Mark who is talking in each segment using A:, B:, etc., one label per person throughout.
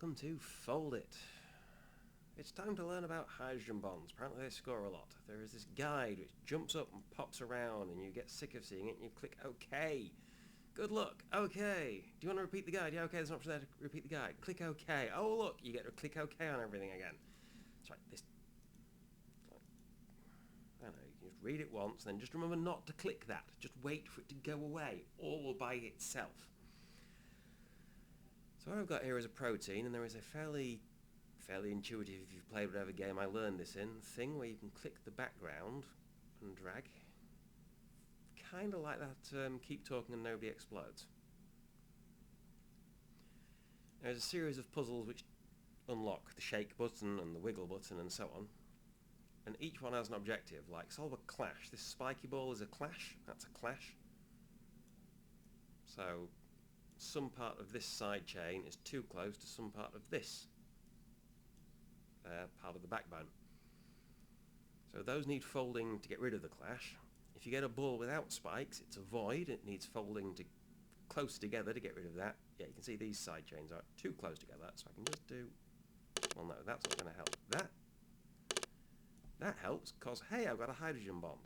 A: welcome to FoldIt. It's time to learn about hydrogen bonds. Apparently they score a lot. There is this guide which jumps up and pops around and you get sick of seeing it and you click OK. Good luck. OK. Do you want to repeat the guide? Yeah, OK, there's an option there to repeat the guide. Click OK. Oh look, you get to click OK on everything again. That's right, I don't know, you can just read it once and then just remember not to click that. Just wait for it to go away, all by itself. So what I've got here is a protein, and there is a fairly intuitive, if you've played whatever game I learned this in, thing where you can click the background and drag. Kind of like that keep talking and nobody explodes. There's a series of puzzles which unlock the shake button and the wiggle button and so on. And each one has an objective, like solve a clash. This spiky ball is a clash, that's a clash. So some part of this side chain is too close to some part of this part of the backbone. So those need folding to get rid of the clash. If you get a ball without spikes, it's a void. It needs folding to close together to get rid of that. Yeah, you can see these side chains are too close together, so I can just do... Well, no, that's not going to help. That helps, because, hey, I've got a hydrogen bond.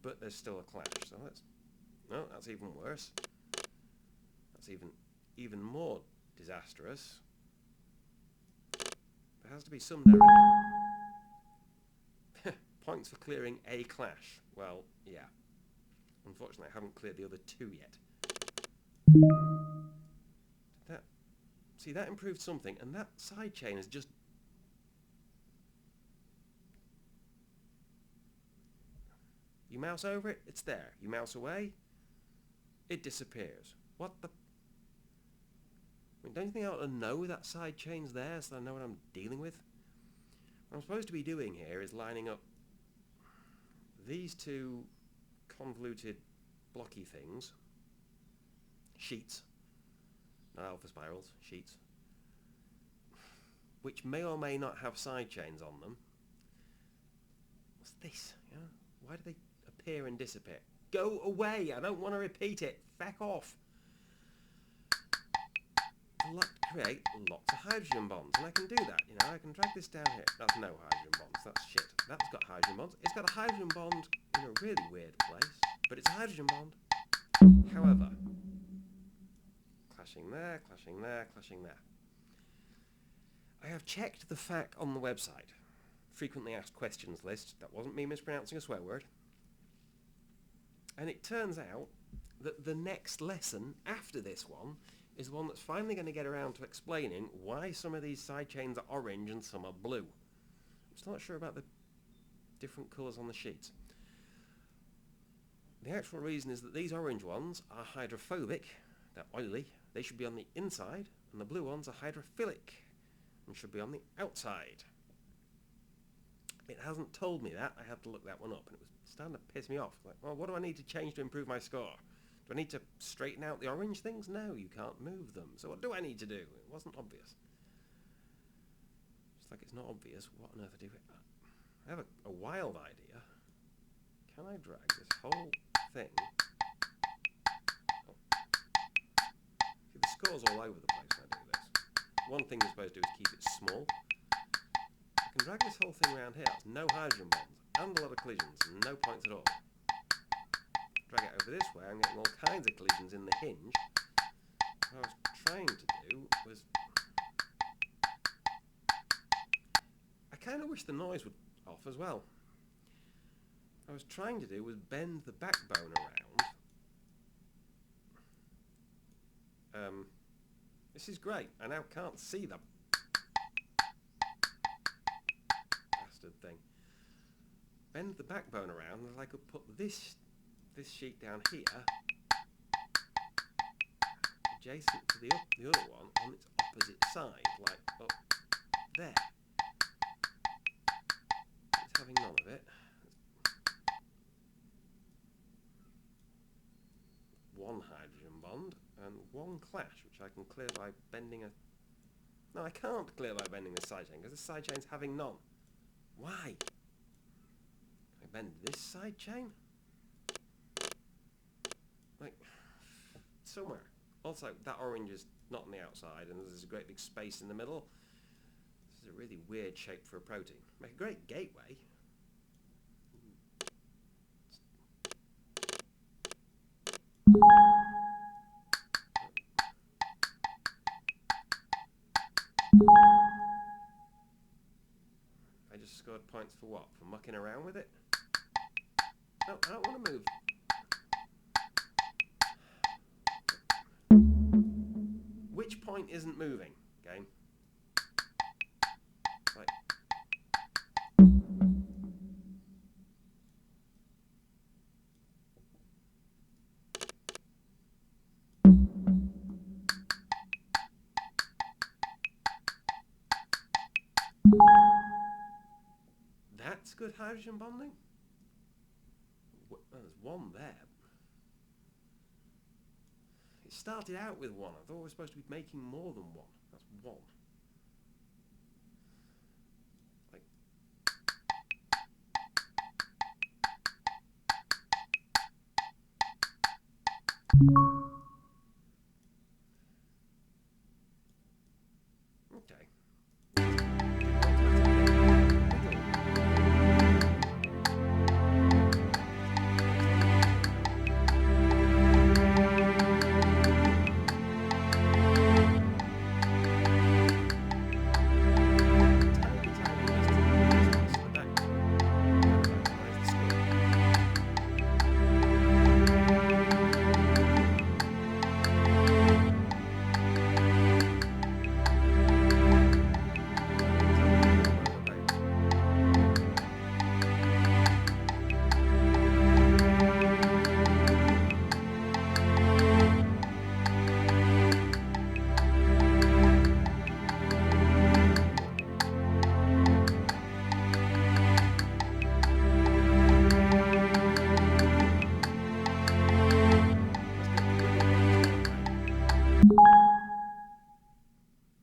A: But there's still a clash, so let's... No, that's even worse. That's even more disastrous. There has to be some direction. Points for clearing a clash. Well, yeah. Unfortunately, I haven't cleared the other two yet. See, that improved something, and that side chain is just... You mouse over it, it's there. You mouse away, it disappears. What the... I mean, don't you think I ought to know that side chain's there so I know what I'm dealing with? What I'm supposed to be doing here is lining up these two convoluted blocky things, sheets, not alpha spirals, sheets, which may or may not have side chains on them. What's this? Yeah? Why do they appear and disappear? Go away! I don't want to repeat it. Feck off! Create lots of hydrogen bonds, and I can do that. You know, I can drag this down here. That's no hydrogen bonds. That's shit. That's got hydrogen bonds. It's got a hydrogen bond in a really weird place, but it's a hydrogen bond. However, clashing there, clashing there, clashing there. I have checked the FAQ on the website, frequently asked questions list. That wasn't me mispronouncing a swear word. And it turns out that the next lesson after this one is the one that's finally going to get around to explaining why some of these side chains are orange and some are blue. I'm still not sure about the different colours on the sheets. The actual reason is that these orange ones are hydrophobic, they're oily, they should be on the inside, and the blue ones are hydrophilic and should be on the outside. It hasn't told me that. I had to look that one up, and it was starting to piss me off. Like, well, what do I need to change to improve my score? Do I need to straighten out the orange things? No, you can't move them. So what do I need to do? It wasn't obvious. Just like it's not obvious, what on earth I do with that? I have a wild idea. Can I drag this whole thing? Oh. See, the score's all over the place when I do this. One thing you're supposed to do is keep it small. I can drag this whole thing around here. It's no hydrogen bonds, and a lot of collisions, and no points at all. Drag it over this way, I'm getting all kinds of collisions in the hinge. What I was trying to do was... I kind of wish the noise would off as well. What I was trying to do was bend the backbone around. This is great. I now can't see them. Bastard thing. Bend the backbone around and I could put this sheet down here adjacent to the other one on its opposite side, like up there. It's having none of it. One hydrogen bond and one clash, which I can clear by bending a... No, I can't clear by bending the side chain, because the side chain's having none. Why? Can I bend this side chain? Like, somewhere Also, that orange is not on the outside, and there's a great big space in the middle. This is a really weird shape for a protein. Make a great gateway. I just scored points for what? For mucking around with it? No, I don't want to move. Which point isn't moving, game? Like, that's good hydrogen bonding? Oh, there's one there. It started out with one. I thought we were supposed to be making more than one. That's one. Like, okay.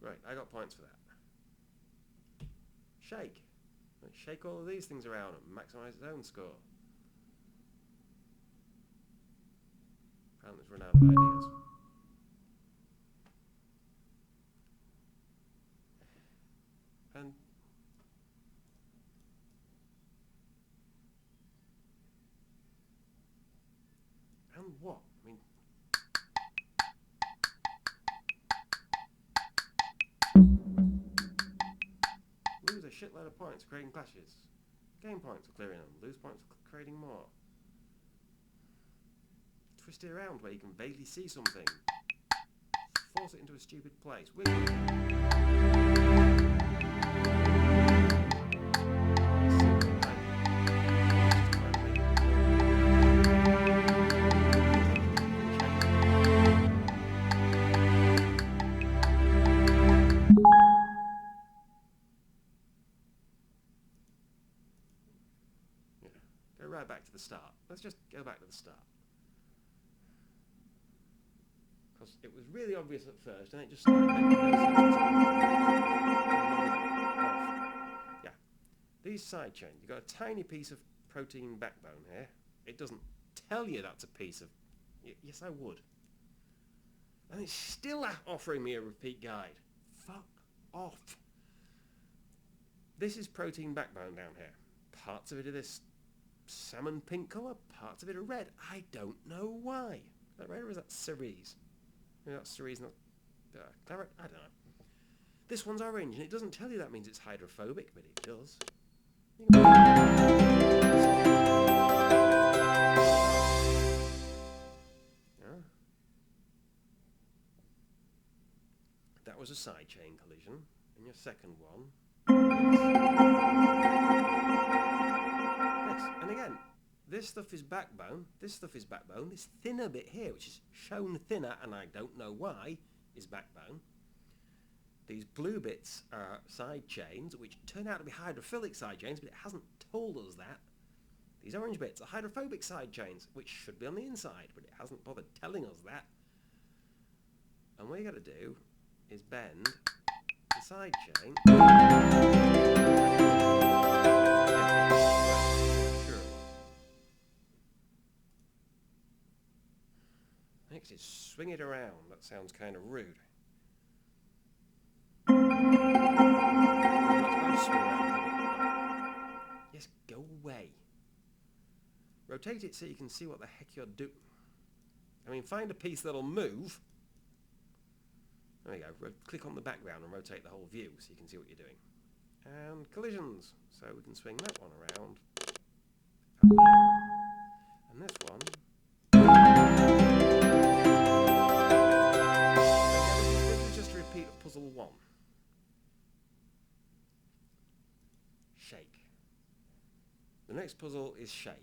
A: Great, I got points for that. Shake. Shake all of these things around and maximise its own score. Apparently it's run out of ideas. And what? I mean, lose a shitload of points creating clashes. Gain points for clearing them. Lose points for creating more. Twist it around where you can vaguely see something. Force it into a stupid place. Wiggle it. Go right back to the start. Let's just go back to the start. Because it was really obvious at first, and it just started making no sense. Yeah. These side chains, you've got a tiny piece of protein backbone here. It doesn't tell you that's a piece of... Yes, I would. And it's still offering me a repeat guide. Fuck off. This is protein backbone down here. Parts of it are this salmon pink colour, parts of it are red. I don't know why. Is that red or is that cerise? Maybe that's cerise, not claret? I don't know. This one's orange, and it doesn't tell you that means it's hydrophobic, but it does. Yeah. That was a side chain collision. And your second one. Yes, and again, this stuff is backbone, this stuff is backbone, this thinner bit here, which is shown thinner, and I don't know why, is backbone. These blue bits are side chains, which turn out to be hydrophilic side chains, but it hasn't told us that. These orange bits are hydrophobic side chains, which should be on the inside, but it hasn't bothered telling us that. And what you got to do is bend the side chain. Makes it swing it around. That sounds kind of rude. Yes, go away. Rotate it so you can see what the heck you're doing. I mean, find a piece that'll move. There you go. Click on the background and rotate the whole view so you can see what you're doing. And collisions. So we can swing that one around. And this one. This is just a repeat of puzzle 1. Shake. The next puzzle is shake.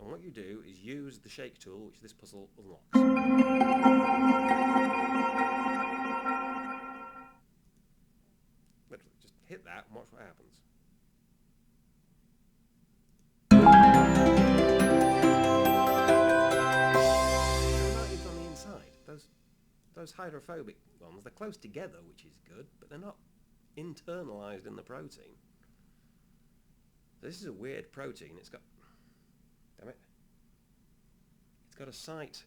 A: And what you do is use the shake tool, which this puzzle unlocks. Literally, just hit that and watch what happens. It's on the inside. Those hydrophobic ones, they're close together, which is good, but they're not internalized in the protein. This is a weird protein. It's got, damn it, it's got a site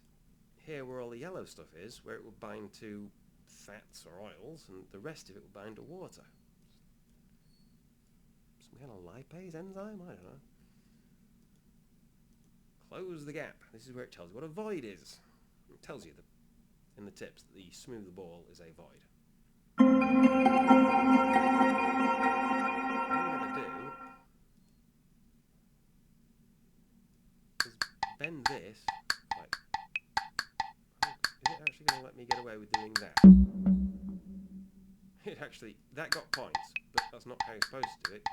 A: here where all the yellow stuff is, where it will bind to fats or oils, and the rest of it will bind to water. Some kind of lipase enzyme? I don't know. Close the gap. This is where it tells you what a void is. It tells you in the tips that the smooth ball is a void. Bend this, like, is it actually going to let me get away with doing that? It actually, that got points, but that's not how you're supposed to do it.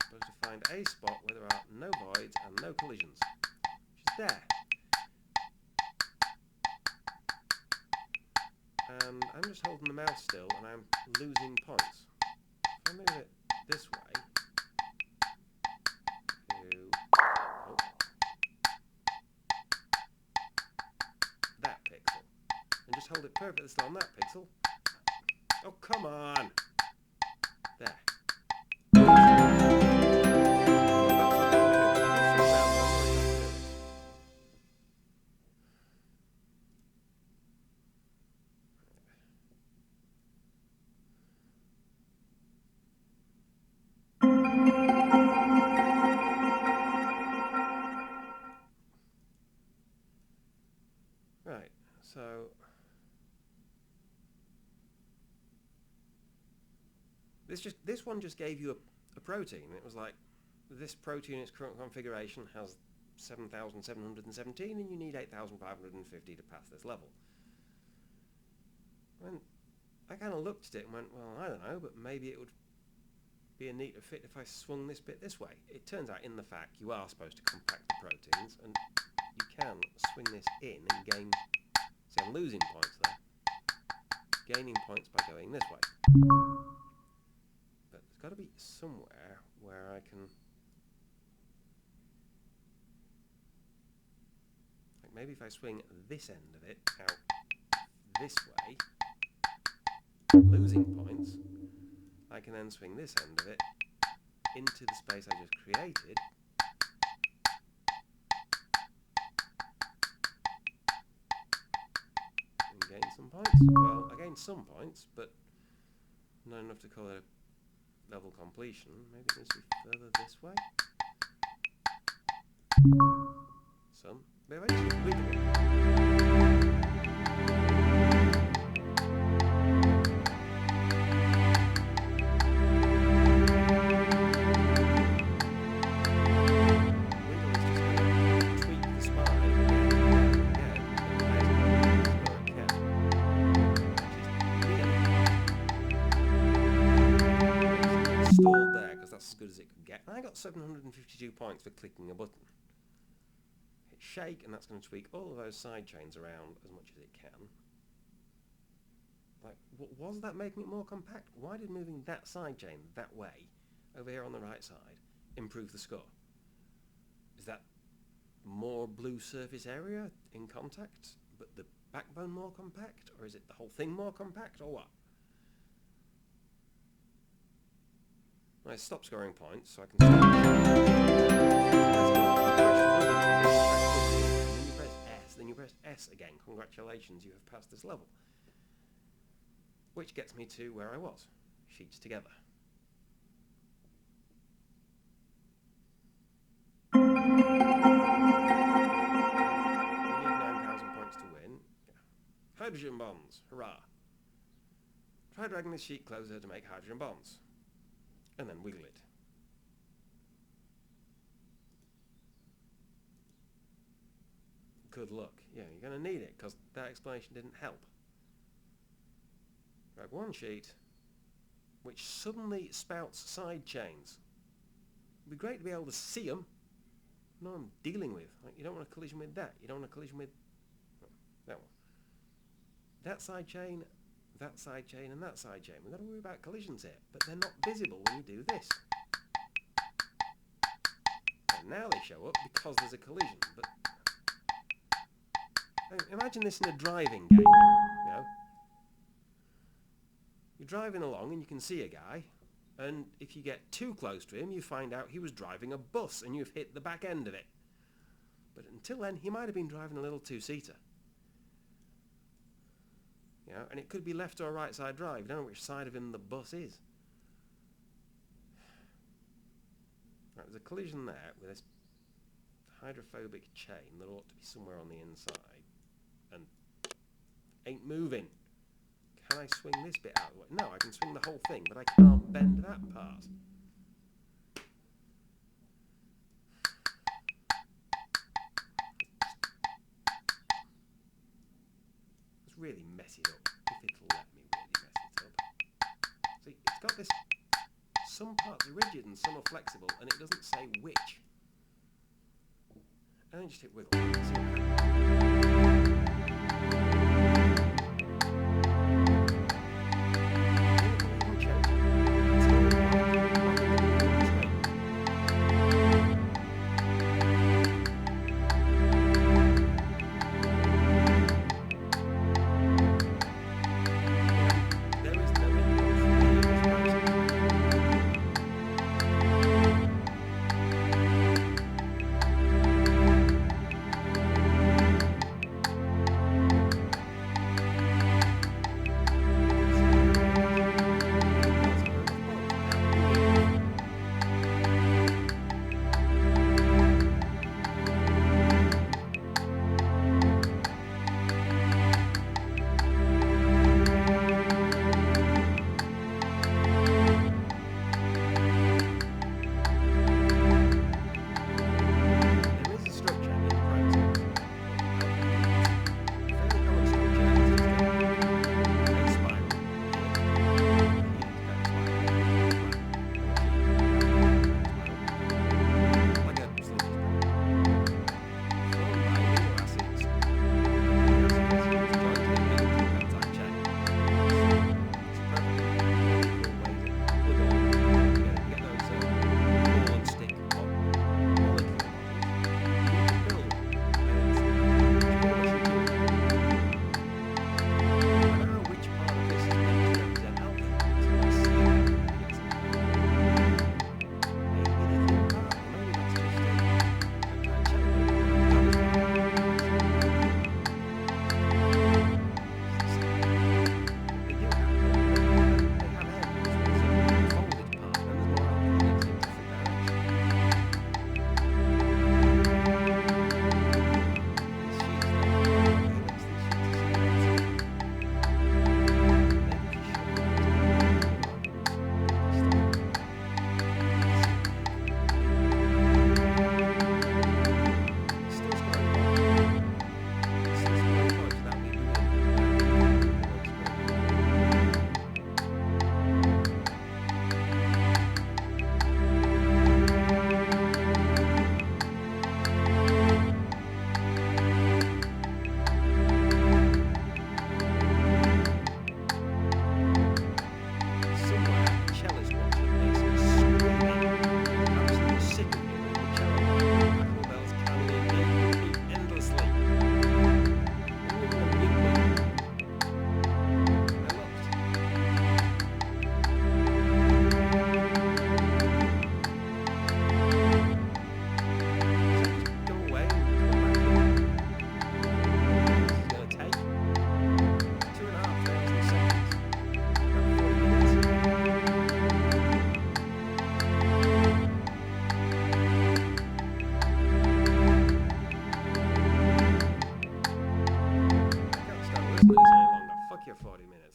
A: Supposed to find a spot where there are no voids and no collisions, which is there. And I'm just holding the mouse still and I'm losing points. If I move it this way to that pixel and just hold it perfectly still on that pixel. Oh, come on! There. Right, so this one just gave you a protein. It was like, this protein in its current configuration has 7,717 and you need 8,550 to pass this level. And I kind of looked at it and went, well, I don't know, but maybe it would be a neater fit if I swung this bit this way. It turns out, in the fact, you are supposed to compact the proteins, and you can swing this in and gain. See, I'm losing points there. Gaining points by going this way. But there's got to be somewhere where I can. Like maybe if I swing this end of it out this way, losing points, I can then swing this end of it into the space I just created. Gain some points. Well, I gained some points, but not enough to call it a level completion. Maybe it needs to be further this way. Some. But eventually wiggle it. Stalled there because that's as good as it could get. And I got 752 points for clicking a button. Hit shake and that's going to tweak all of those side chains around as much as it can. Like, was that making it more compact? Why did moving that side chain that way, over here on the right side, improve the score? Is that more blue surface area in contact, but the backbone more compact? Or is it the whole thing more compact, or what? Right, stop scoring points, so I can stop. Then you press S, then you press S again. Congratulations, you have passed this level. Which gets me to where I was. Sheets together. You need 9,000 points to win. Hydrogen bonds, hurrah. Try dragging this sheet closer to make hydrogen bonds. And then wiggle it. Good luck. Yeah, you're going to need it, because that explanation didn't help. Drag one sheet, which suddenly spouts side chains. It'd be great to be able to see them. No, I'm dealing with. Like, you don't want a collision with that. You don't want a collision with that one. That side chain, and that side chain. We've got to worry about collisions here, but they're not visible when you do this. And now they show up because there's a collision. But imagine this in a driving game. You know, you're driving along and you can see a guy, and if you get too close to him, you find out he was driving a bus and you've hit the back end of it. But until then, he might have been driving a little two-seater. You know, and it could be left or right side drive. You don't know which side of him the bus is. Right, there's a collision there with this hydrophobic chain that ought to be somewhere on the inside and ain't moving. Can I swing this bit out of the way? No, I can swing the whole thing, but I can't bend that part. Let's really mess it up, if it'll let me really mess it up. See, it's got this, some parts are rigid and some are flexible, and it doesn't say which. And then just hit wiggle. See what happens.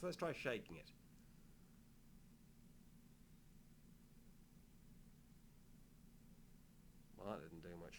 A: first try shaking it. Well, that didn't do much.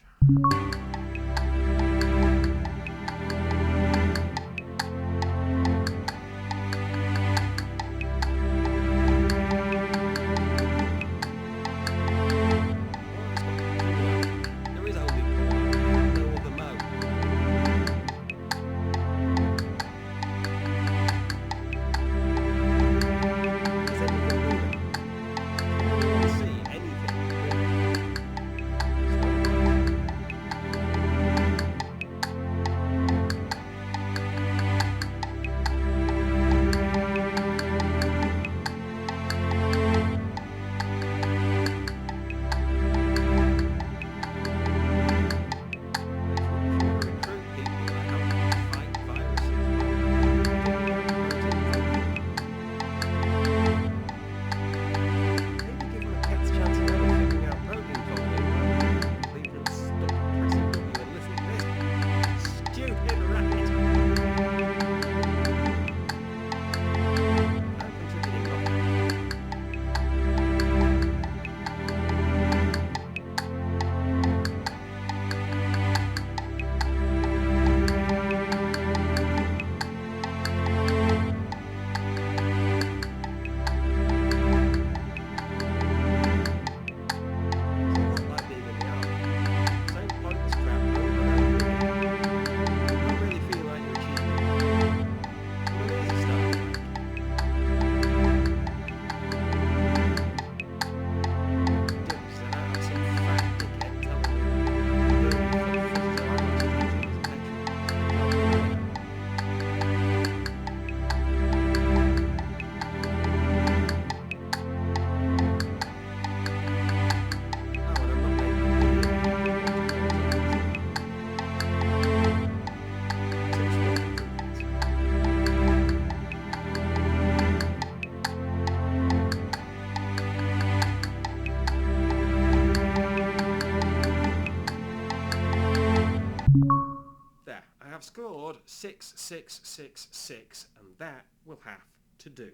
A: There, I have scored 6, 6, 6, 6, and that will have to do.